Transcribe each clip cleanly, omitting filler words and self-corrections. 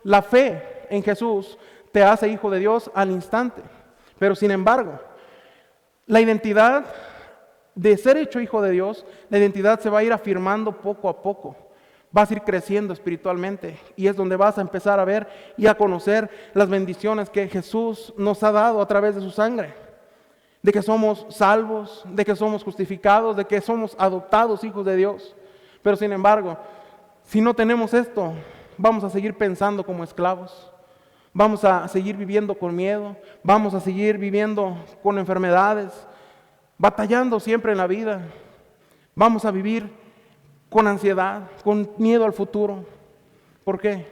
La fe en Jesús te hace hijo de Dios al instante. Pero sin embargo, la identidad de ser hecho hijo de Dios, la identidad se va a ir afirmando poco a poco. Vas a ir creciendo espiritualmente y es donde vas a empezar a ver y a conocer las bendiciones que Jesús nos ha dado a través de su sangre. De que somos salvos, de que somos justificados, de que somos adoptados hijos de Dios. Pero sin embargo, si no tenemos esto, vamos a seguir pensando como esclavos. Vamos a seguir viviendo con miedo, vamos a seguir viviendo con enfermedades, batallando siempre en la vida. Vamos a vivir con ansiedad, con miedo al futuro. ¿Por qué?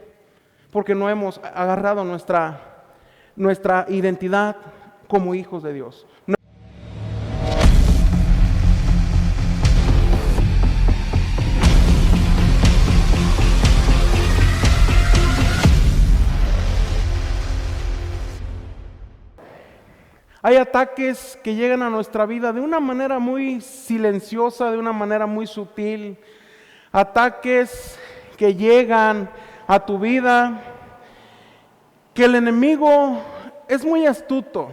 Porque no hemos agarrado nuestra identidad como hijos de Dios. Hay ataques que llegan a nuestra vida de una manera muy silenciosa, de una manera muy sutil. Ataques que llegan a tu vida, que el enemigo es muy astuto.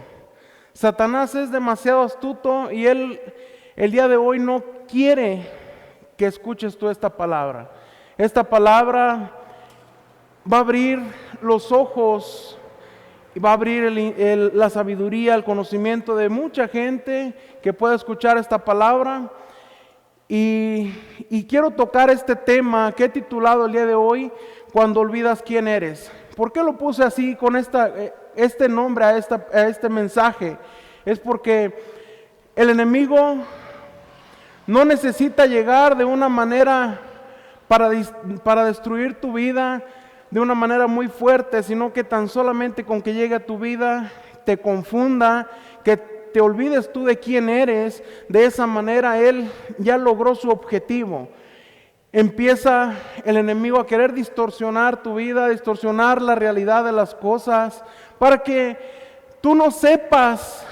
Satanás es demasiado astuto y él el día de hoy no quiere que escuches tú esta palabra. Esta palabra va a abrir los ojos y va a abrir la sabiduría, el conocimiento de mucha gente que pueda escuchar esta palabra. Y quiero tocar este tema que he titulado el día de hoy, Cuando olvidas quién eres. ¿Por qué lo puse así con este nombre a este mensaje? Es porque el enemigo no necesita llegar de una manera para destruir tu vida de una manera muy fuerte, sino que tan solamente con que llegue a tu vida, te confunda, que te olvides tú de quién eres. De esa manera él ya logró su objetivo. Empieza el enemigo a querer distorsionar tu vida, distorsionar la realidad de las cosas, para que tú no sepas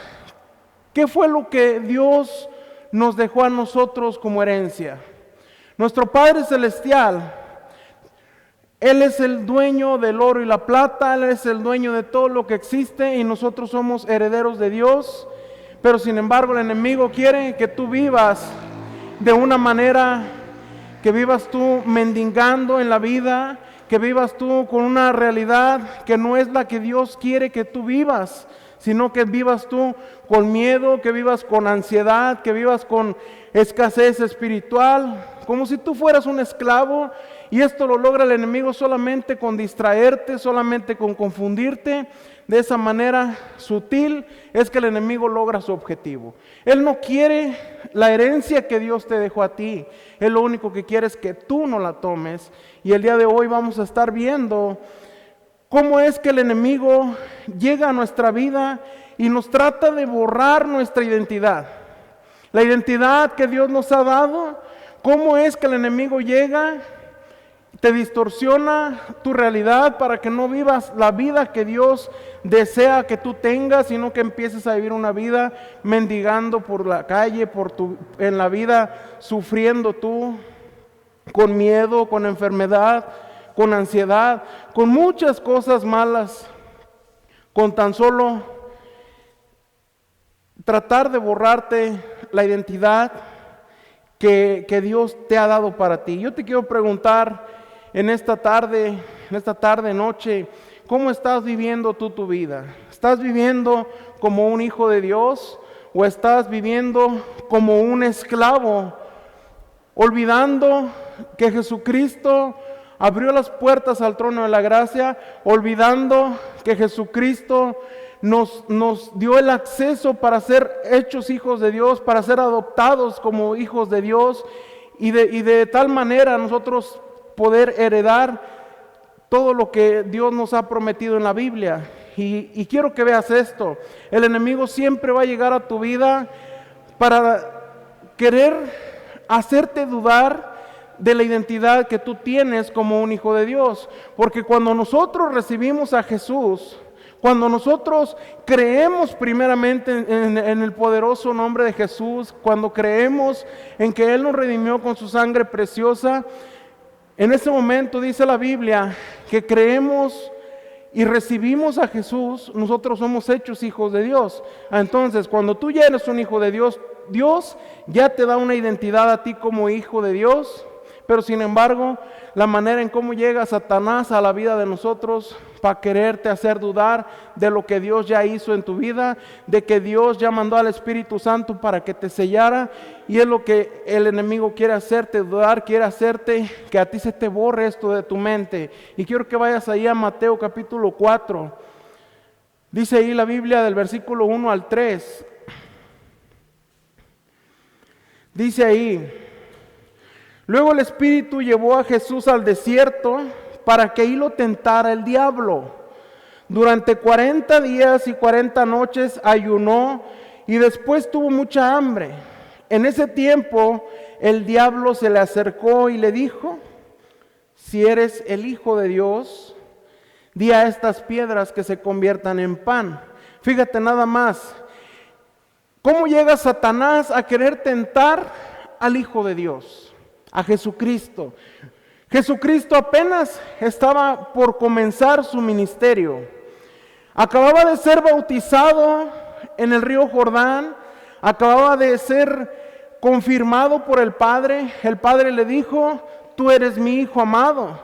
qué fue lo que Dios nos dejó a nosotros como herencia. Nuestro Padre Celestial, Él es el dueño del oro y la plata, Él es el dueño de todo lo que existe y nosotros somos herederos de Dios. Pero sin embargo el enemigo quiere que tú vivas de una manera, que vivas tú mendigando en la vida, que vivas tú con una realidad que no es la que Dios quiere que tú vivas, sino que vivas tú con miedo, que vivas con ansiedad, que vivas con escasez espiritual, como si tú fueras un esclavo. Y esto lo logra el enemigo solamente con distraerte, solamente con confundirte. De esa manera sutil es que el enemigo logra su objetivo. Él no quiere la herencia que Dios te dejó a ti. Él lo único que quiere es que tú no la tomes. Y el día de hoy vamos a estar viendo cómo es que el enemigo llega a nuestra vida y nos trata de borrar nuestra identidad. La identidad que Dios nos ha dado, cómo es que el enemigo llega, te distorsiona tu realidad para que no vivas la vida que Dios desea que tú tengas, sino que empieces a vivir una vida mendigando por la calle, en la vida sufriendo tú, con miedo, con enfermedad, con ansiedad, con muchas cosas malas, con tan solo tratar de borrarte la identidad que Dios te ha dado para ti. Yo te quiero preguntar en esta tarde, noche, ¿cómo estás viviendo tú tu vida? ¿Estás viviendo como un hijo de Dios o estás viviendo como un esclavo, olvidando que Jesucristo abrió las puertas al trono de la gracia, olvidando que Jesucristo nos dio el acceso para ser hechos hijos de Dios, para ser adoptados como hijos de Dios y de tal manera nosotros poder heredar todo lo que Dios nos ha prometido en la Biblia? Y quiero que veas esto. El enemigo siempre va a llegar a tu vida para querer hacerte dudar de la identidad que tú tienes como un hijo de Dios. Porque cuando nosotros recibimos a Jesús, cuando nosotros creemos primeramente en el poderoso nombre de Jesús, cuando creemos en que Él nos redimió con su sangre preciosa, En ese momento dice la Biblia que creemos y recibimos a Jesús, nosotros somos hechos hijos de Dios. Entonces, cuando tú ya eres un hijo de Dios, Dios ya te da una identidad a ti como hijo de Dios. Pero sin embargo, la manera en cómo llega Satanás a la vida de nosotros para quererte hacer dudar de lo que Dios ya hizo en tu vida, de que Dios ya mandó al Espíritu Santo para que te sellara, y es lo que el enemigo quiere hacerte dudar, quiere hacerte que a ti se te borre esto de tu mente. Y quiero que vayas ahí a Mateo capítulo 4. Dice ahí la Biblia del versículo 1 al 3. Dice ahí: luego el Espíritu llevó a Jesús al desierto para que ahí lo tentara el diablo. Durante 40 días y 40 noches ayunó y después tuvo mucha hambre. En ese tiempo el diablo se le acercó y le dijo: si eres el Hijo de Dios, di a estas piedras que se conviertan en pan. Fíjate nada más, ¿cómo llega Satanás a querer tentar al Hijo de Dios, a Jesucristo? Jesucristo apenas estaba por comenzar su ministerio. Acababa de ser bautizado en el río Jordán, acababa de ser confirmado por el Padre. El Padre le dijo: tú eres mi Hijo amado.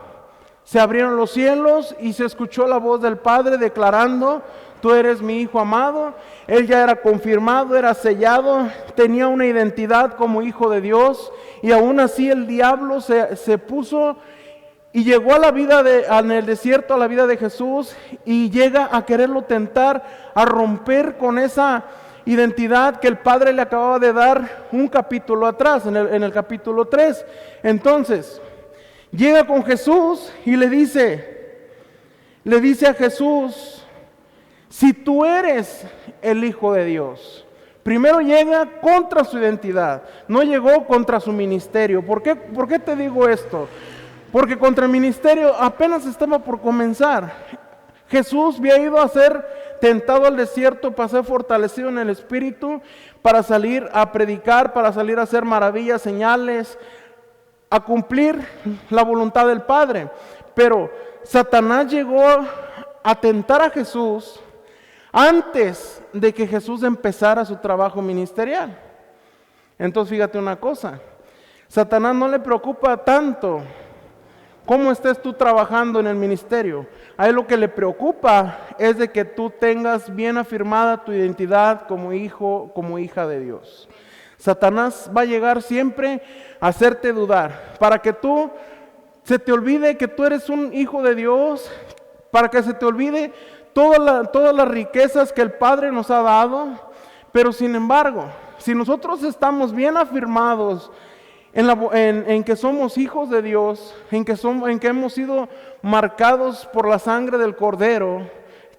Se abrieron los cielos y se escuchó la voz del Padre declarando: tú eres mi Hijo amado. Él ya era confirmado, era sellado, tenía una identidad como Hijo de Dios, y aún así el diablo se puso y llegó a la vida en el desierto, a la vida de Jesús, y llega a quererlo tentar, a romper con esa identidad que el Padre le acababa de dar un capítulo atrás, en el capítulo 3. Entonces, llega con Jesús y le dice a Jesús: si tú eres el Hijo de Dios. Primero llega contra su identidad, no llegó contra su ministerio. ¿Por qué te digo esto? Porque contra el ministerio apenas estaba por comenzar. Jesús había ido a ser tentado al desierto para ser fortalecido en el Espíritu, para salir a predicar, para salir a hacer maravillas, señales, a cumplir la voluntad del Padre. Pero Satanás llegó a tentar a Jesús antes de que Jesús empezara su trabajo ministerial. Entonces fíjate una cosa, Satanás no le preocupa tanto cómo estés tú trabajando en el ministerio. A él lo que le preocupa es de que tú tengas bien afirmada tu identidad como hijo, como hija de Dios. Satanás va a llegar siempre a hacerte dudar, para que tú se te olvide que tú eres un hijo de Dios, para que se te olvide todas las riquezas que el Padre nos ha dado. Pero sin embargo, si nosotros estamos bien afirmados en que somos hijos de Dios, en que hemos sido marcados por la sangre del Cordero,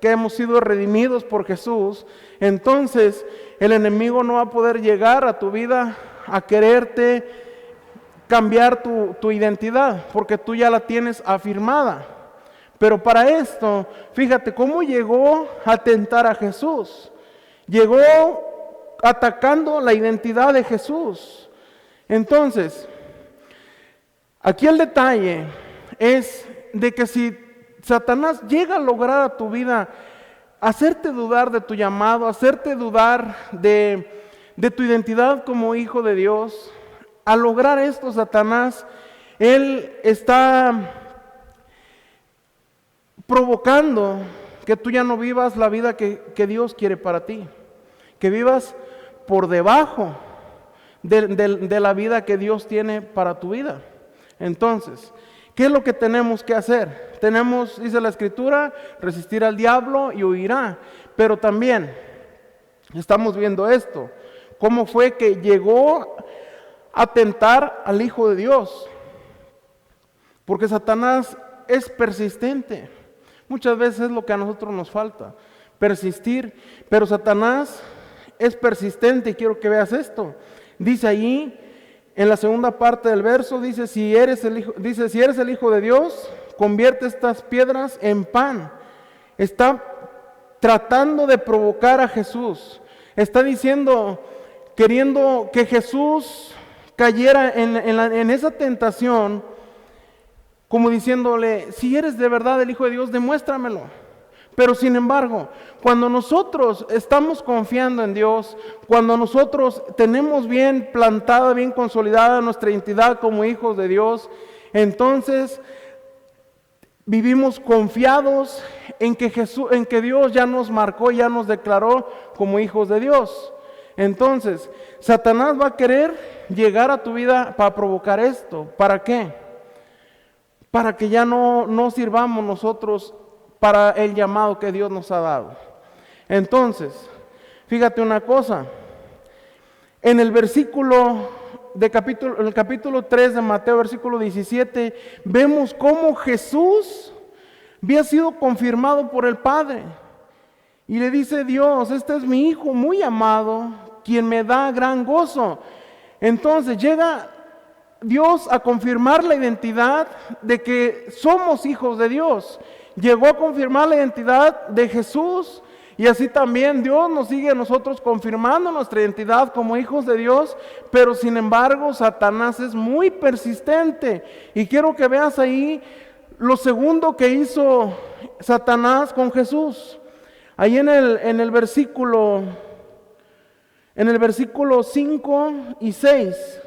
que hemos sido redimidos por Jesús, entonces el enemigo no va a poder llegar a tu vida a quererte cambiar tu identidad, porque tú ya la tienes afirmada. Pero para esto, fíjate cómo llegó a tentar a Jesús. Llegó atacando la identidad de Jesús. Entonces, aquí el detalle es de que si Satanás llega a lograr a tu vida hacerte dudar de tu llamado, hacerte dudar de tu identidad como hijo de Dios, al lograr esto, Satanás, él está provocando que tú ya no vivas la vida que Dios quiere para ti, que vivas por debajo de la vida que Dios tiene para tu vida. Entonces, ¿qué es lo que tenemos que hacer? Tenemos, dice la Escritura, resistir al diablo y huirá. Pero también estamos viendo esto, cómo fue que llegó a tentar al Hijo de Dios. Porque Satanás es persistente. Muchas veces es lo que a nosotros nos falta, persistir. Pero Satanás es persistente, y quiero que veas esto. Dice allí, en la segunda parte del verso, dice: si eres el Hijo de Dios, convierte estas piedras en pan. Está tratando de provocar a Jesús. Está diciendo, queriendo que Jesús cayera en esa tentación como diciéndole, si eres de verdad el Hijo de Dios, demuéstramelo. Pero sin embargo, cuando nosotros estamos confiando en Dios, cuando nosotros tenemos bien plantada, bien consolidada nuestra identidad como hijos de Dios, entonces vivimos confiados en que Dios ya nos marcó, ya nos declaró como hijos de Dios. Entonces, Satanás va a querer llegar a tu vida para provocar esto. ¿Para qué? Para que ya no sirvamos nosotros para el llamado que Dios nos ha dado. Entonces, fíjate una cosa. En el capítulo 3 de Mateo, versículo 17, vemos cómo Jesús había sido confirmado por el Padre. Y le dice Dios, este es mi Hijo muy amado, quien me da gran gozo. Entonces llega Dios a confirmar la identidad de que somos hijos de Dios. Llegó a confirmar la identidad de Jesús. Y así también Dios nos sigue a nosotros confirmando nuestra identidad como hijos de Dios, pero sin embargo Satanás es muy persistente. Y quiero que veas ahí lo segundo que hizo Satanás con Jesús. Ahí en el versículo 5 y 6,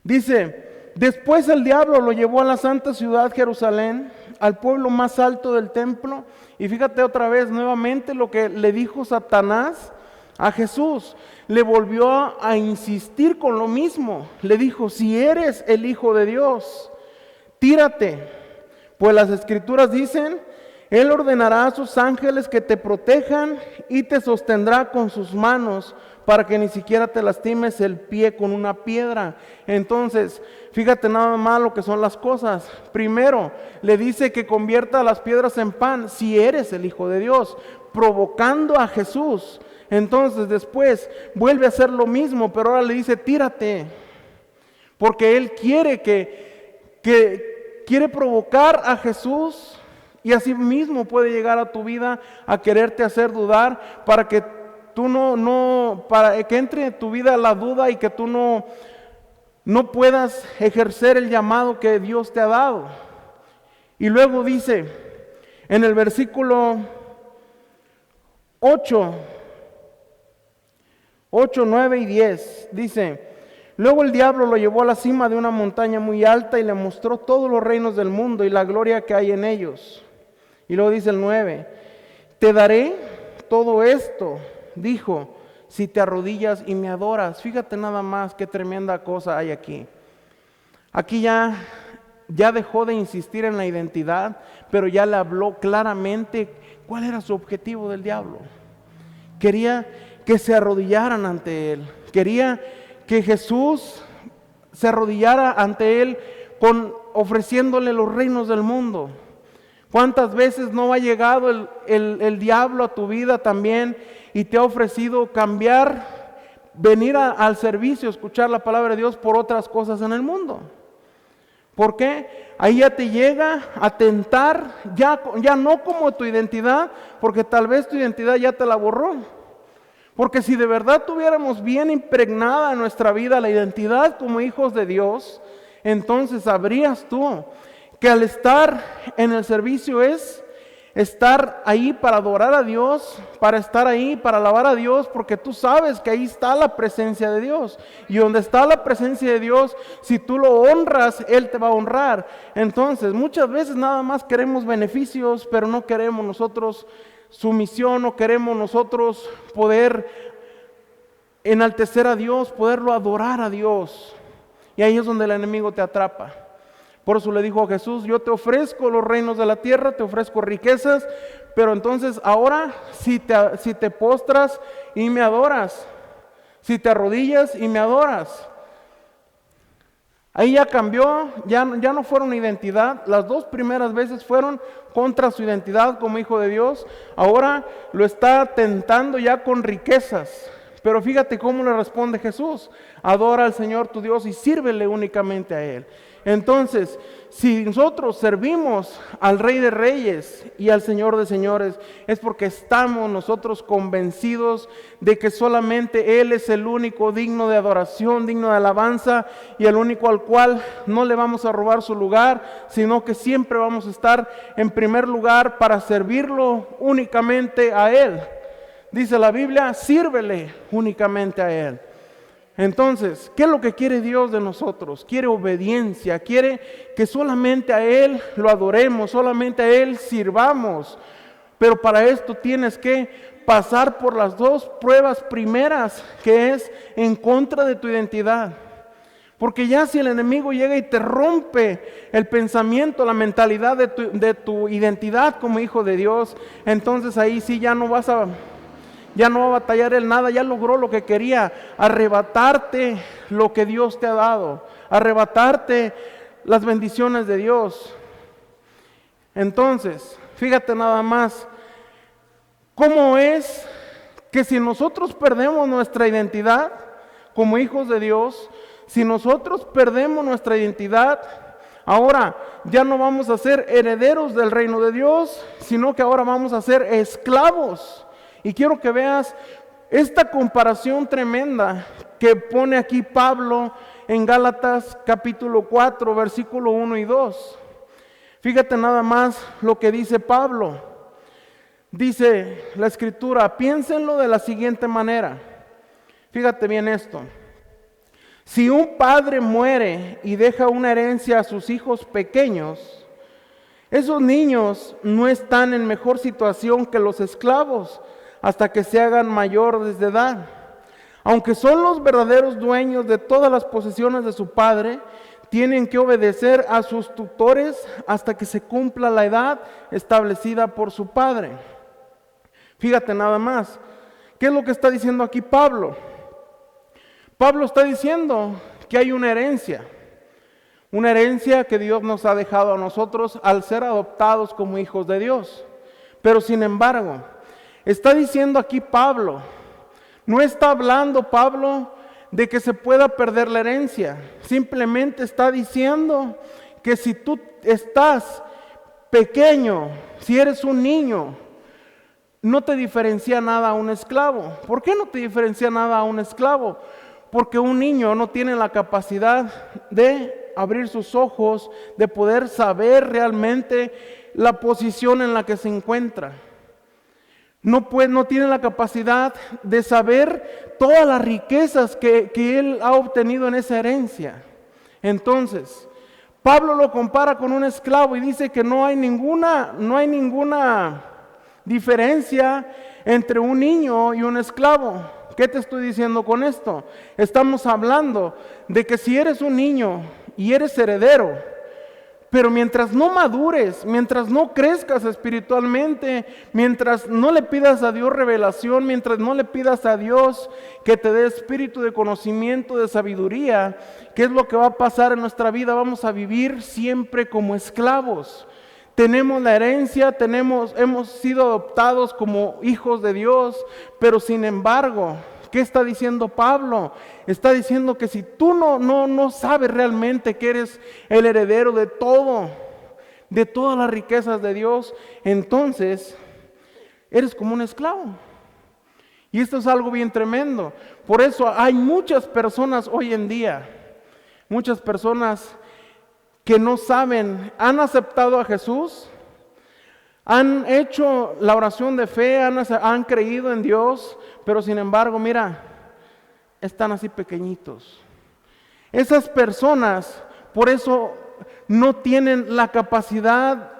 dice, después el diablo lo llevó a la santa ciudad Jerusalén, al pueblo más alto del templo. Y fíjate otra vez nuevamente lo que le dijo Satanás a Jesús. Le volvió a insistir con lo mismo. Le dijo, si eres el Hijo de Dios, tírate. Pues las Escrituras dicen, Él ordenará a sus ángeles que te protejan y te sostendrá con sus manos para que ni siquiera te lastimes el pie con una piedra. Entonces, fíjate nada más lo que son las cosas. Primero, le dice que convierta las piedras en pan, si eres el Hijo de Dios, provocando a Jesús. Entonces, después, vuelve a hacer lo mismo, pero ahora le dice, tírate. Porque Él quiere quiere provocar a Jesús, y así mismo puede llegar a tu vida a quererte hacer dudar, para que tú para que entre en tu vida la duda y que tú no puedas ejercer el llamado que Dios te ha dado. Y luego dice, en el versículo 8, 9 y 10, dice, luego el diablo lo llevó a la cima de una montaña muy alta y le mostró todos los reinos del mundo y la gloria que hay en ellos. Y luego dice el 9, te daré todo esto, dijo, si te arrodillas y me adoras. Fíjate nada más qué tremenda cosa hay aquí. Aquí ya dejó de insistir en la identidad, pero ya le habló claramente cuál era su objetivo del diablo. Quería que se arrodillaran ante él. Quería que Jesús se arrodillara ante él ofreciéndole los reinos del mundo. ¿Cuántas veces no ha llegado el diablo a tu vida también y te ha ofrecido cambiar, venir al servicio, escuchar la palabra de Dios por otras cosas en el mundo? ¿Por qué? Ahí ya te llega a tentar, ya no como tu identidad, porque tal vez tu identidad ya te la borró. Porque si de verdad tuviéramos bien impregnada en nuestra vida la identidad como hijos de Dios, entonces sabrías tú que al estar en el servicio es estar ahí para adorar a Dios, para estar ahí para alabar a Dios, porque tú sabes que ahí está la presencia de Dios. Y donde está la presencia de Dios, si tú lo honras, Él te va a honrar. Entonces, muchas veces nada más queremos beneficios, pero no queremos nosotros sumisión, no queremos nosotros poder enaltecer a Dios, poderlo adorar a Dios. Y ahí es donde el enemigo te atrapa. Por eso le dijo a Jesús, yo te ofrezco los reinos de la tierra, te ofrezco riquezas, pero entonces ahora si te postras y me adoras, si te arrodillas y me adoras. Ahí ya cambió, ya no fueron identidad. Las dos primeras veces fueron contra su identidad como hijo de Dios. Ahora lo está tentando ya con riquezas. Pero fíjate cómo le responde Jesús: adora al Señor tu Dios y sírvele únicamente a Él. Entonces, si nosotros servimos al Rey de Reyes y al Señor de Señores, es porque estamos nosotros convencidos de que solamente Él es el único digno de adoración, digno de alabanza, y el único al cual no le vamos a robar su lugar, sino que siempre vamos a estar en primer lugar para servirlo únicamente a Él. Dice la Biblia: sírvele únicamente a Él. Entonces, ¿qué es lo que quiere Dios de nosotros? Quiere obediencia, quiere que solamente a Él lo adoremos, solamente a Él sirvamos. Pero para esto tienes que pasar por las dos pruebas primeras, que es en contra de tu identidad. Porque ya si el enemigo llega y te rompe el pensamiento, la mentalidad de tu identidad como hijo de Dios, entonces ahí sí ya no va a batallar él nada, ya logró lo que quería: arrebatarte lo que Dios te ha dado, arrebatarte las bendiciones de Dios. Entonces, fíjate nada más cómo es que si nosotros perdemos nuestra identidad como hijos de Dios, si nosotros perdemos nuestra identidad, ahora ya no vamos a ser herederos del reino de Dios, sino que ahora vamos a ser esclavos. Y quiero que veas esta comparación tremenda que pone aquí Pablo en Gálatas capítulo 4, versículo 1 y 2. Fíjate nada más lo que dice Pablo. Dice la Escritura: piénsenlo de la siguiente manera. Fíjate bien esto. Si un padre muere y deja una herencia a sus hijos pequeños, esos niños no están en mejor situación que los esclavos hasta que se hagan mayores de edad. Aunque son los verdaderos dueños de todas las posesiones de su padre, tienen que obedecer a sus tutores hasta que se cumpla la edad establecida por su padre. Fíjate nada más, ¿qué es lo que está diciendo aquí Pablo? Pablo está diciendo que hay una herencia que Dios nos ha dejado a nosotros al ser adoptados como hijos de Dios. Pero sin embargo, está diciendo aquí Pablo, no está hablando Pablo de que se pueda perder la herencia. Simplemente está diciendo que si tú estás pequeño, si eres un niño, no te diferencia nada a un esclavo. ¿Por qué no te diferencia nada a un esclavo? Porque un niño no tiene la capacidad de abrir sus ojos, de poder saber realmente la posición en la que se encuentra. No tiene la capacidad de saber todas las riquezas que él ha obtenido en esa herencia. Entonces, Pablo lo compara con un esclavo y dice que no hay ninguna diferencia entre un niño y un esclavo. ¿Qué te estoy diciendo con esto? Estamos hablando de que si eres un niño y eres heredero, pero mientras no madures, mientras no crezcas espiritualmente, mientras no le pidas a Dios revelación, mientras no le pidas a Dios que te dé espíritu de conocimiento, de sabiduría, ¿qué es lo que va a pasar en nuestra vida? Vamos a vivir siempre como esclavos. Tenemos la herencia, hemos sido adoptados como hijos de Dios, pero sin embargo, ¿qué está diciendo Pablo? Está diciendo que si tú no sabes realmente que eres el heredero de todo, de todas las riquezas de Dios, entonces eres como un esclavo. Y esto es algo bien tremendo. Por eso hay muchas personas hoy en día, muchas personas que no saben, han aceptado a Jesús, han hecho la oración de fe, han creído en Dios, pero sin embargo, mira, están así pequeñitos. Esas personas, por eso, no tienen la capacidad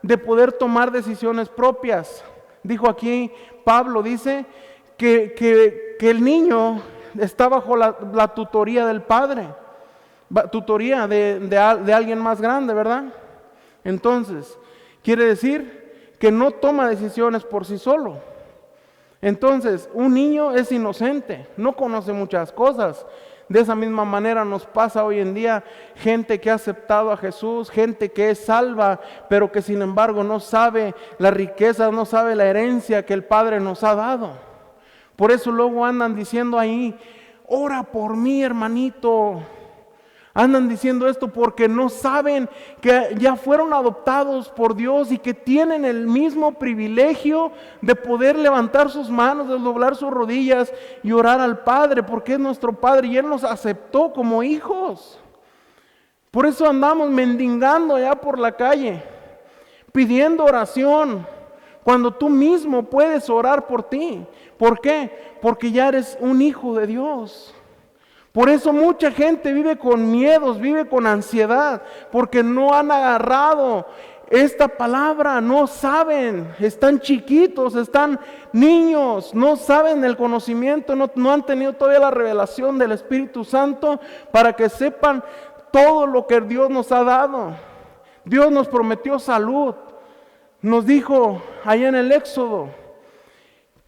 de poder tomar decisiones propias. Dijo aquí Pablo, dice que el niño está bajo la tutoría del padre, tutoría de alguien más grande, ¿verdad? Entonces, quiere decir que no toma decisiones por sí solo. Entonces, un niño es inocente, no conoce muchas cosas. De esa misma manera nos pasa hoy en día gente que ha aceptado a Jesús, gente que es salva, pero que sin embargo no sabe la riqueza, no sabe la herencia que el Padre nos ha dado. Por eso luego andan diciendo ahí, ora por mí, hermanito. Andan diciendo esto porque no saben que ya fueron adoptados por Dios y que tienen el mismo privilegio de poder levantar sus manos, de doblar sus rodillas y orar al Padre, porque es nuestro Padre y Él nos aceptó como hijos. Por eso andamos mendigando allá por la calle, pidiendo oración, cuando tú mismo puedes orar por ti. ¿Por qué? Porque ya eres un hijo de Dios. Por eso mucha gente vive con miedos, vive con ansiedad, porque no han agarrado esta palabra, no saben, están chiquitos, están niños, no saben el conocimiento, no han tenido todavía la revelación del Espíritu Santo para que sepan todo lo que Dios nos ha dado. Dios nos prometió salud, nos dijo allá en el Éxodo,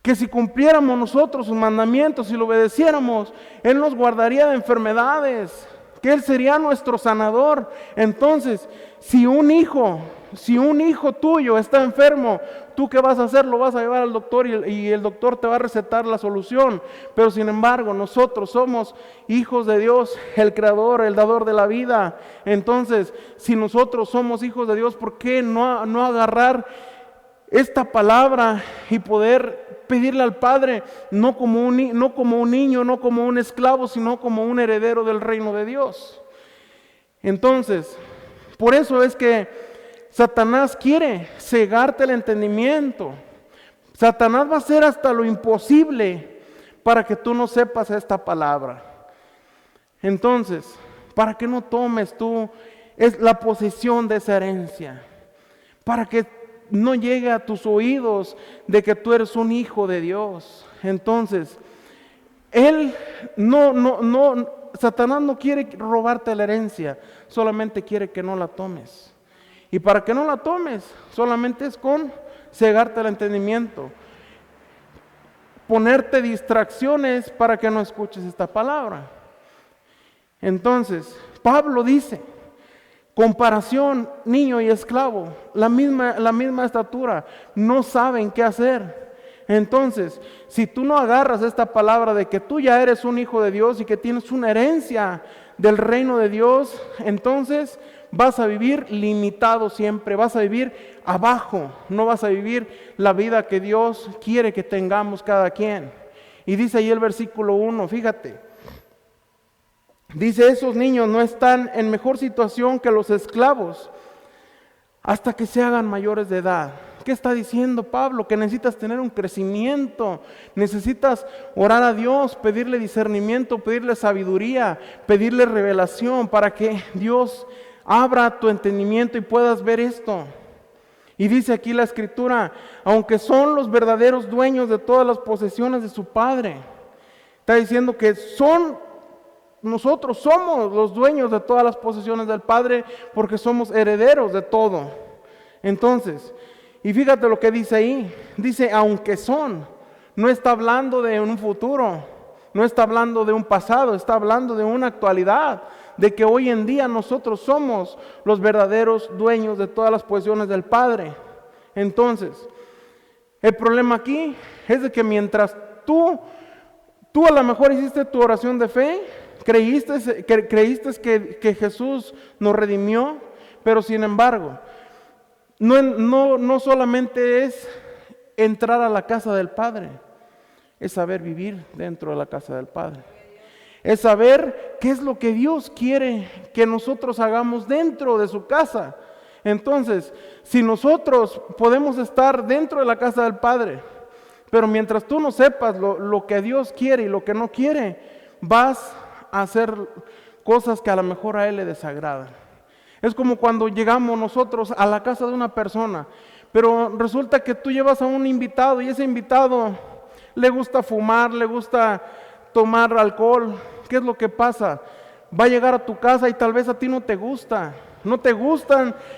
que si cumpliéramos nosotros sus mandamientos, si lo obedeciéramos, Él nos guardaría de enfermedades, que Él sería nuestro sanador. Entonces, si un hijo tuyo está enfermo, ¿tú qué vas a hacer? Lo vas a llevar al doctor y el doctor te va a recetar la solución. Pero sin embargo, nosotros somos hijos de Dios, el creador, el dador de la vida. Entonces, si nosotros somos hijos de Dios, ¿por qué no agarrar esta palabra y poder pedirle al Padre, no como un niño, no como un esclavo, sino como un heredero del reino de Dios? Entonces, por eso es que Satanás quiere cegarte el entendimiento. Satanás va a hacer hasta lo imposible para que tú no sepas esta palabra. Entonces, para que no tomes tú la posesión de esa herencia, para que no llegue a tus oídos de que tú eres un hijo de Dios. Entonces, Satanás no quiere robarte la herencia, solamente quiere que no la tomes. Y para que no la tomes, solamente es con cegarte el entendimiento, ponerte distracciones para que no escuches esta palabra. Entonces, Pablo dice, comparación, niño y esclavo, la misma estatura, no saben qué hacer. Entonces, si tú no agarras esta palabra de que tú ya eres un hijo de Dios y que tienes una herencia del reino de Dios, entonces vas a vivir limitado siempre, vas a vivir abajo, no vas a vivir la vida que Dios quiere que tengamos cada quien. Y dice ahí el versículo 1, fíjate. Dice, esos niños no están en mejor situación que los esclavos hasta que se hagan mayores de edad. ¿Qué está diciendo Pablo? Que necesitas tener un crecimiento, necesitas orar a Dios, pedirle discernimiento, pedirle sabiduría, pedirle revelación para que Dios abra tu entendimiento y puedas ver esto. Y dice aquí la Escritura, aunque son los verdaderos dueños de todas las posesiones de su Padre, está diciendo que nosotros somos los dueños de todas las posesiones del Padre porque somos herederos de todo. Entonces, y fíjate lo que dice ahí, dice aunque son, no está hablando de un futuro, no está hablando de un pasado, está hablando de una actualidad, de que hoy en día nosotros somos los verdaderos dueños de todas las posesiones del Padre. Entonces, el problema aquí es de que mientras tú a lo mejor hiciste tu oración de fe, creíste que Jesús nos redimió, pero sin embargo, no solamente es entrar a la casa del Padre, es saber vivir dentro de la casa del Padre. Es saber qué es lo que Dios quiere que nosotros hagamos dentro de su casa. Entonces, si nosotros podemos estar dentro de la casa del Padre, pero mientras tú no sepas lo que Dios quiere y lo que no quiere, vas a hacer cosas que a lo mejor a Él le desagradan. Es como cuando llegamos nosotros a la casa de una persona, pero resulta que tú llevas a un invitado y ese invitado le gusta fumar, le gusta tomar alcohol. ¿Qué es lo que pasa? Va a llegar a tu casa y tal vez a ti no te gustan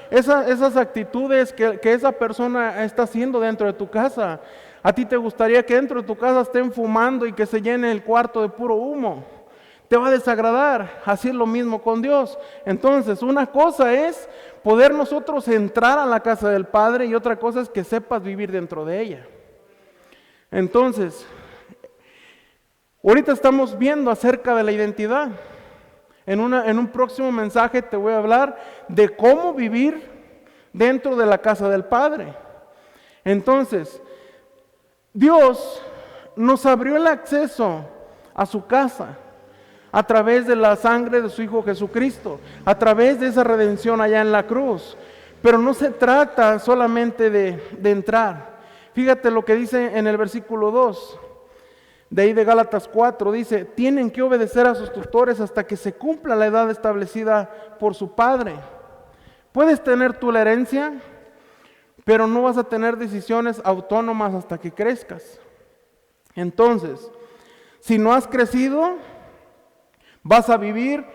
esas actitudes que esa persona está haciendo dentro de tu casa. A ti te gustaría que dentro de tu casa estén fumando y que se llene el cuarto de puro humo. Te va a desagradar. Así es lo mismo con Dios. Entonces, una cosa es poder nosotros entrar a la casa del Padre y otra cosa es que sepas vivir dentro de ella. Entonces, Ahorita estamos viendo acerca de la identidad. En un próximo mensaje te voy a hablar de cómo vivir dentro de la casa del Padre. Entonces, Dios nos abrió el acceso a su casa a través de la sangre de su Hijo Jesucristo, a través de esa redención allá en la cruz. Pero no se trata solamente de entrar. Fíjate lo que dice en el versículo 2. De ahí de Gálatas 4 dice, tienen que obedecer a sus tutores hasta que se cumpla la edad establecida por su padre. Puedes tener tu la herencia, pero no vas a tener decisiones autónomas hasta que crezcas. Entonces, si no has crecido, vas a vivir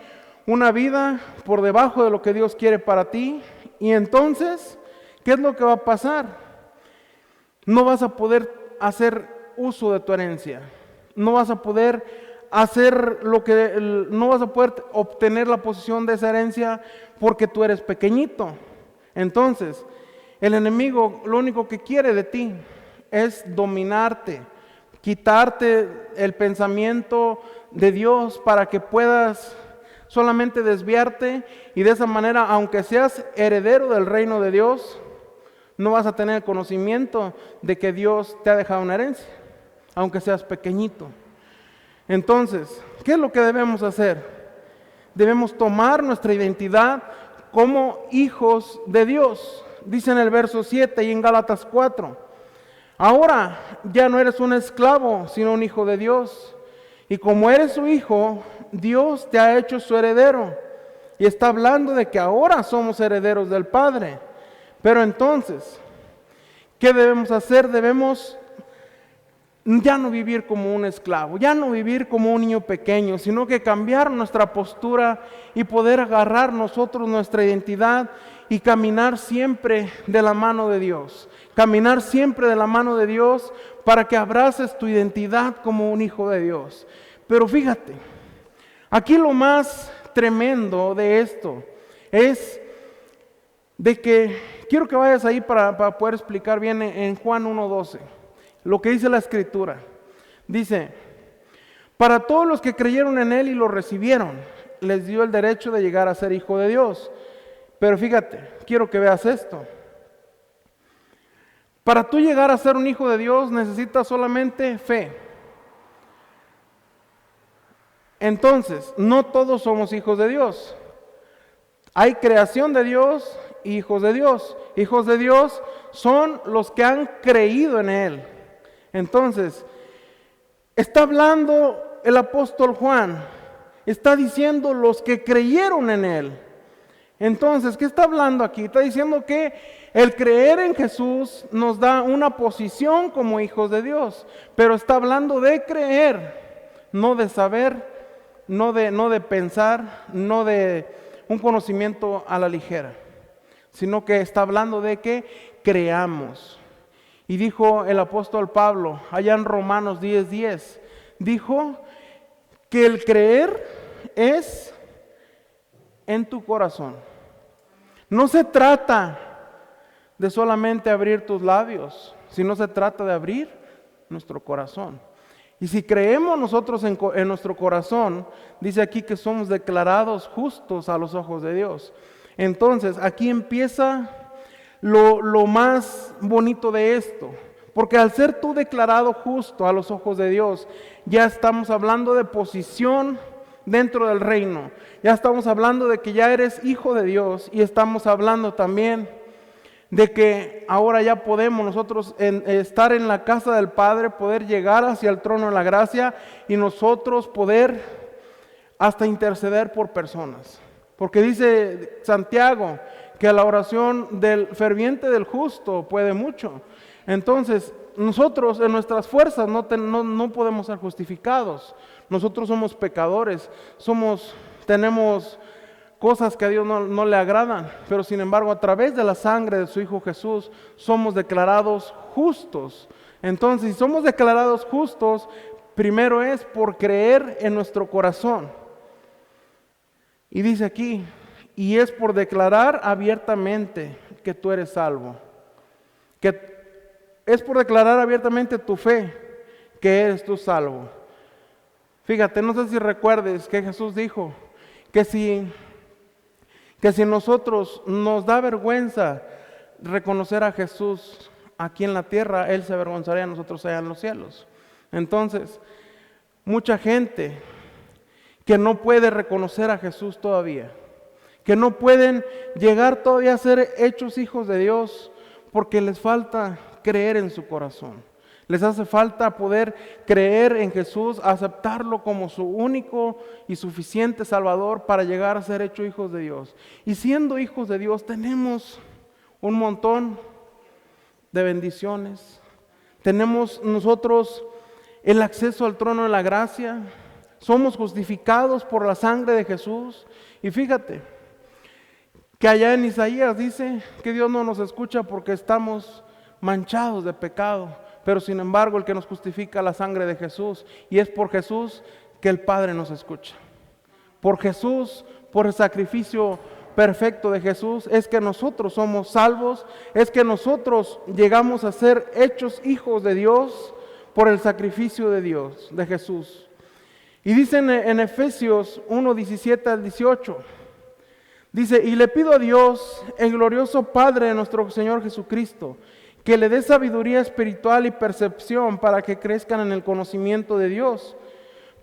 una vida por debajo de lo que Dios quiere para ti. Y entonces, ¿qué es lo que va a pasar? No vas a poder hacer uso de tu herencia. No vas a poder no vas a poder obtener la posición de esa herencia porque tú eres pequeñito. Entonces, el enemigo lo único que quiere de ti es dominarte, quitarte el pensamiento de Dios para que puedas solamente desviarte, y de esa manera, aunque seas heredero del reino de Dios, no vas a tener el conocimiento de que Dios te ha dejado una herencia, aunque seas pequeñito. Entonces, ¿qué es lo que debemos hacer? Debemos tomar nuestra identidad como hijos de Dios. Dice en el verso 7 y en Gálatas 4, ahora ya no eres un esclavo, sino un hijo de Dios. Y como eres su hijo, Dios te ha hecho su heredero. Y está hablando de que ahora somos herederos del Padre. Pero entonces, ¿qué debemos hacer? Debemos ya no vivir como un esclavo, ya no vivir como un niño pequeño, sino que cambiar nuestra postura y poder agarrar nosotros nuestra identidad y caminar siempre de la mano de Dios. Caminar siempre de la mano de Dios para que abraces tu identidad como un hijo de Dios. Pero fíjate, aquí lo más tremendo de esto es de que, quiero que vayas ahí para poder explicar bien en Juan 1:12, lo que dice la Escritura. Dice, para todos los que creyeron en Él y lo recibieron, les dio el derecho de llegar a ser hijo de Dios. Pero fíjate, quiero que veas esto. Para tú llegar a ser un hijo de Dios necesitas solamente fe. Entonces, no todos somos hijos de Dios. Hay creación de Dios y hijos de Dios. Hijos de Dios son los que han creído en Él. Entonces, está hablando el apóstol Juan, está diciendo los que creyeron en Él. Entonces, ¿qué está hablando aquí? Está diciendo que el creer en Jesús nos da una posición como hijos de Dios, pero está hablando de creer, no de saber, no de pensar, no de un conocimiento a la ligera, sino que está hablando de que creamos. Y dijo el apóstol Pablo, allá en Romanos 10:10, dijo que el creer es en tu corazón. No se trata de solamente abrir tus labios, sino se trata de abrir nuestro corazón. Y si creemos nosotros en nuestro corazón, dice aquí que somos declarados justos a los ojos de Dios. Entonces, aquí empieza lo más bonito de esto, porque al ser tú declarado justo a los ojos de Dios, ya estamos hablando de posición dentro del reino, ya estamos hablando de que ya eres hijo de Dios, y estamos hablando también de que ahora ya podemos nosotros estar en la casa del Padre, poder llegar hacia el trono de la gracia y nosotros poder hasta interceder por personas, porque dice Santiago que la oración del ferviente del justo puede mucho. Entonces, nosotros en nuestras fuerzas no podemos ser justificados. Nosotros somos pecadores, tenemos cosas que a Dios no le agradan, pero sin embargo a través de la sangre de su Hijo Jesús somos declarados justos. Entonces, si somos declarados justos, primero es por creer en nuestro corazón. Y dice aquí, y es por declarar abiertamente que tú eres salvo, que es por declarar abiertamente tu fe que eres tú salvo. Fíjate, no sé si recuerdes que Jesús dijo que si nosotros nos da vergüenza reconocer a Jesús aquí en la tierra, Él se avergonzaría de nosotros allá en los cielos. Entonces, mucha gente que no puede reconocer a Jesús todavía, que no pueden llegar todavía a ser hechos hijos de Dios porque les falta creer en su corazón. Les hace falta poder creer en Jesús, aceptarlo como su único y suficiente Salvador para llegar a ser hechos hijos de Dios. Y siendo hijos de Dios tenemos un montón de bendiciones. Tenemos nosotros el acceso al trono de la gracia. Somos justificados por la sangre de Jesús. Y fíjate que allá en Isaías dice que Dios no nos escucha porque estamos manchados de pecado. Pero sin embargo el que nos justifica la sangre de Jesús. Y es por Jesús que el Padre nos escucha. Por Jesús, por el sacrificio perfecto de Jesús, es que nosotros somos salvos. Es que nosotros llegamos a ser hechos hijos de Dios por el sacrificio de Dios, de Jesús. Y dice en Efesios 1, 17 al 18. Dice, y le pido a Dios, el glorioso Padre de nuestro Señor Jesucristo, que le dé sabiduría espiritual y percepción para que crezcan en el conocimiento de Dios.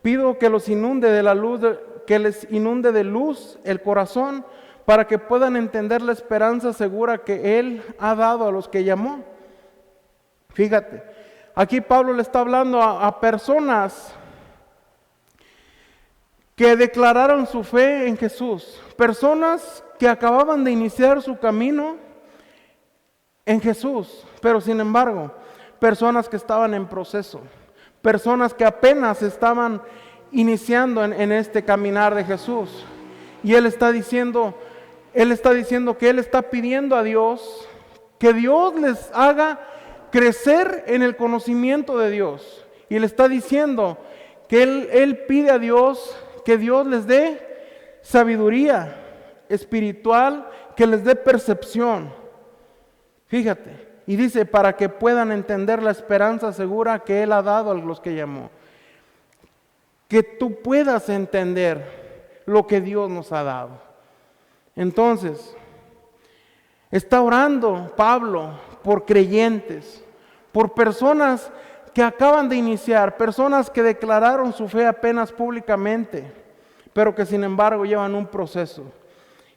Pido que los inunde de la luz, que les inunde de luz el corazón, para que puedan entender la esperanza segura que Él ha dado a los que llamó. Fíjate, aquí Pablo le está hablando a personas que declararon su fe en Jesús, personas que acababan de iniciar su camino en Jesús, pero sin embargo, personas que estaban en proceso, personas que apenas estaban iniciando en este caminar de Jesús. Y Él está diciendo que Él está pidiendo a Dios que Dios les haga crecer en el conocimiento de Dios. Y le está diciendo que Él pide a Dios que Dios les dé sabiduría espiritual, que les dé percepción. Fíjate, y dice, para que puedan entender la esperanza segura que Él ha dado a los que llamó. Que tú puedas entender lo que Dios nos ha dado. Entonces, está orando Pablo por creyentes, por personas que acaban de iniciar, personas que declararon su fe apenas públicamente, pero que sin embargo llevan un proceso.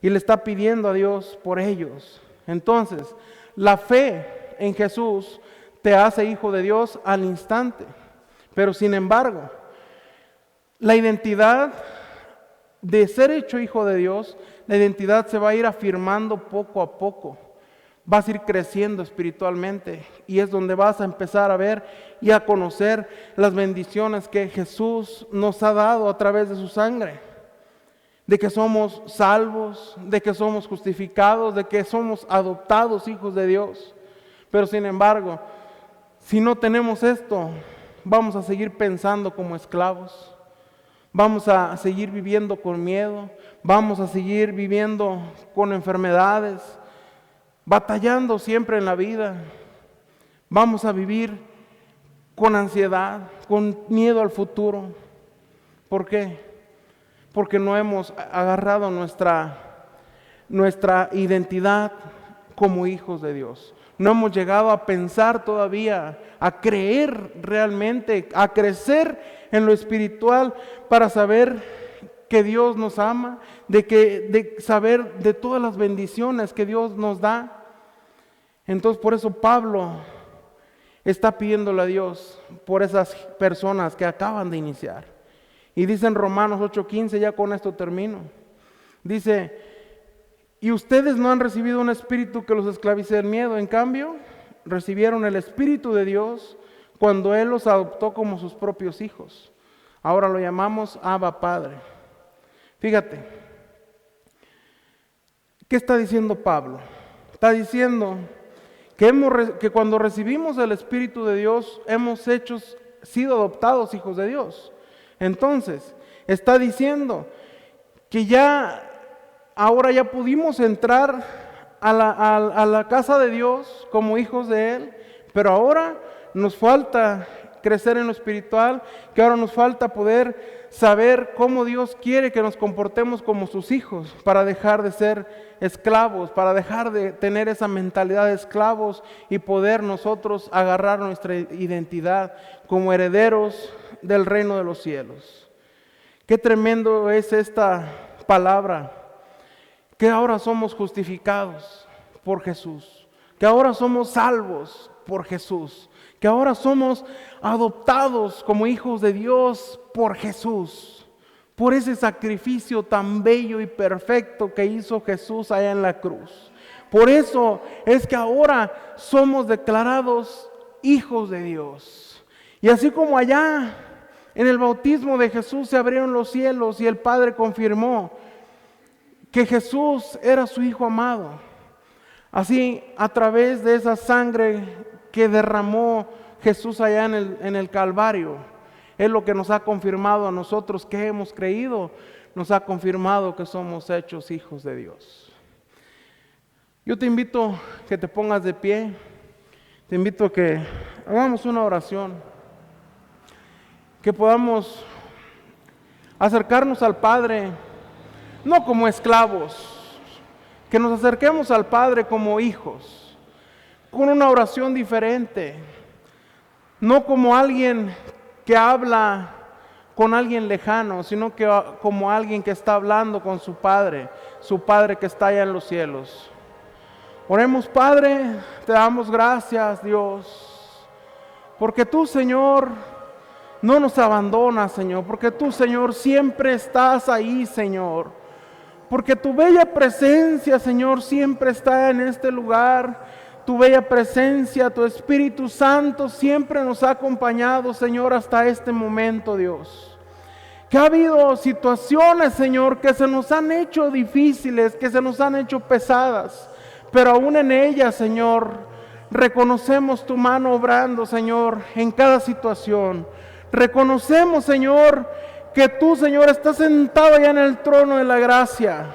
Y le está pidiendo a Dios por ellos. Entonces, la fe en Jesús te hace hijo de Dios al instante. Pero sin embargo, la identidad de ser hecho hijo de Dios, la identidad se va a ir afirmando poco a poco. Vas a ir creciendo espiritualmente y es donde vas a empezar a ver y a conocer las bendiciones que Jesús nos ha dado a través de su sangre. De que somos salvos, de que somos justificados, de que somos adoptados hijos de Dios. Pero sin embargo, si no tenemos esto, vamos a seguir pensando como esclavos. Vamos a seguir viviendo con miedo, vamos a seguir viviendo con enfermedades, batallando siempre en la vida. Vamos a vivir con ansiedad, con miedo al futuro. ¿Por qué? Porque no hemos agarrado nuestra identidad como hijos de Dios. No hemos llegado a pensar todavía, a creer realmente, a crecer en lo espiritual para saber que Dios nos ama, de saber de todas las bendiciones que Dios nos da. Entonces por eso Pablo está pidiéndole a Dios por esas personas que acaban de iniciar. Y dice en Romanos 8:15, ya con esto termino. Dice, y ustedes no han recibido un espíritu que los esclavice del miedo, en cambio, recibieron el Espíritu de Dios cuando Él los adoptó como sus propios hijos. Ahora lo llamamos Abba Padre. Fíjate, ¿qué está diciendo Pablo? Está diciendo que cuando recibimos el Espíritu de Dios, hemos sido adoptados hijos de Dios. Entonces, está diciendo que ahora ya pudimos entrar a la casa de Dios como hijos de Él, pero ahora nos falta crecer en lo espiritual, que ahora nos falta poder saber cómo Dios quiere que nos comportemos como sus hijos, para dejar de ser esclavos, para dejar de tener esa mentalidad de esclavos y poder nosotros agarrar nuestra identidad como herederos del reino de los cielos. Qué tremendo es esta palabra, que ahora somos justificados por Jesús, que ahora somos salvos por Jesús, que ahora somos adoptados como hijos de Dios por Jesús, por ese sacrificio tan bello y perfecto que hizo Jesús allá en la cruz. Por eso es que ahora somos declarados hijos de Dios. Y así como allá en el bautismo de Jesús se abrieron los cielos y el Padre confirmó que Jesús era su Hijo amado, así a través de esa sangre que derramó Jesús allá en el Calvario, es lo que nos ha confirmado a nosotros que hemos creído, nos ha confirmado que somos hechos hijos de Dios. Yo te invito a que te pongas de pie, te invito a que hagamos una oración, que podamos acercarnos al Padre, no como esclavos, que nos acerquemos al Padre como hijos, con una oración diferente, no como alguien que habla con alguien lejano, sino que como alguien que está hablando con su Padre que está allá en los cielos. Oremos. Padre, te damos gracias, Dios, porque tú, Señor, no nos abandonas, Señor, porque tú, Señor, siempre estás ahí, Señor, porque tu bella presencia, Señor, siempre está en este lugar. Tu bella presencia, tu Espíritu Santo siempre nos ha acompañado, Señor, hasta este momento, Dios. Que ha habido situaciones, Señor, que se nos han hecho difíciles, que se nos han hecho pesadas, pero aún en ellas, Señor, reconocemos tu mano obrando, Señor, en cada situación. Reconocemos, Señor, que tú, Señor, estás sentado allá en el trono de la gracia.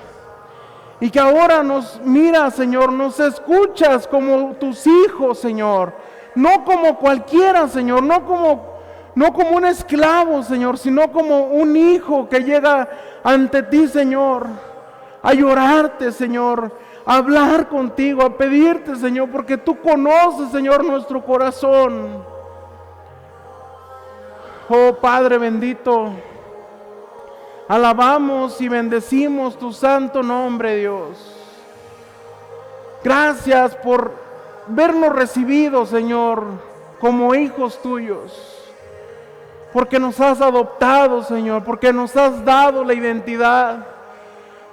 Y que ahora nos miras, Señor, nos escuchas como tus hijos, Señor. No como cualquiera, Señor, no como un esclavo, Señor, sino como un hijo que llega ante ti, Señor, a llorarte, Señor, a hablar contigo, a pedirte, Señor, porque tú conoces, Señor, nuestro corazón. Oh Padre bendito, alabamos y bendecimos tu santo nombre, Dios. Gracias por vernos recibidos, Señor, como hijos tuyos. Porque nos has adoptado, Señor, porque nos has dado la identidad,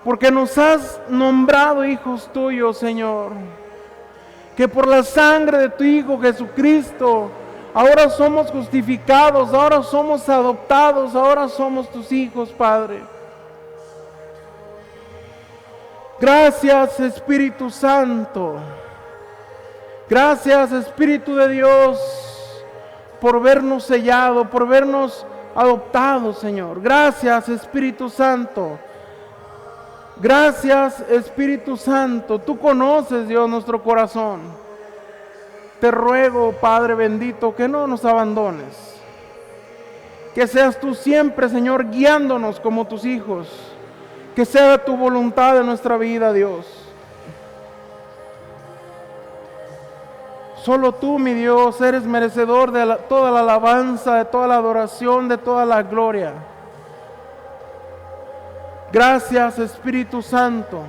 porque nos has nombrado hijos tuyos, Señor. Que por la sangre de tu Hijo Jesucristo, ahora somos justificados, ahora somos adoptados, ahora somos tus hijos, Padre. Gracias, Espíritu Santo. Gracias, Espíritu de Dios, por vernos sellado, por vernos adoptados, Señor. Gracias, Espíritu Santo. Gracias, Espíritu Santo. Tú conoces, Dios, nuestro corazón. Te ruego, Padre bendito, que no nos abandones. Que seas tú siempre, Señor, guiándonos como tus hijos. Que sea tu voluntad en nuestra vida, Dios. Solo tú, mi Dios, eres merecedor de toda la alabanza, de toda la adoración, de toda la gloria. Gracias, Espíritu Santo.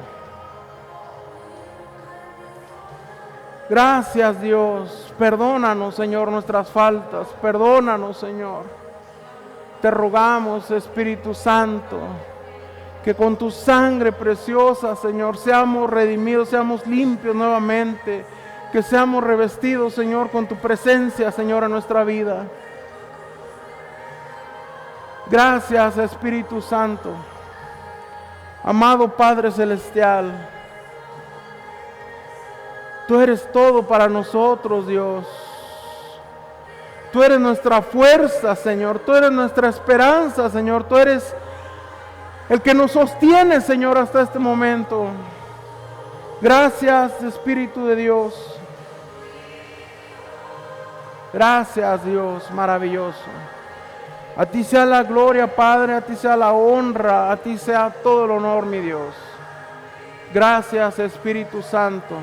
Gracias, Dios. Perdónanos, Señor, nuestras faltas. Perdónanos, Señor. Te rogamos, Espíritu Santo, que con tu sangre preciosa, Señor, seamos redimidos, seamos limpios nuevamente, que seamos revestidos, Señor, con tu presencia, Señor, en nuestra vida. Gracias, Espíritu Santo. Amado Padre Celestial, tú eres todo para nosotros, Dios. Tú eres nuestra fuerza, Señor. Tú eres nuestra esperanza, Señor. Tú eres el que nos sostiene, Señor, hasta este momento. Gracias, Espíritu de Dios. Gracias, Dios maravilloso. A ti sea la gloria, Padre, a ti sea la honra, a ti sea todo el honor, mi Dios. Gracias, Espíritu Santo.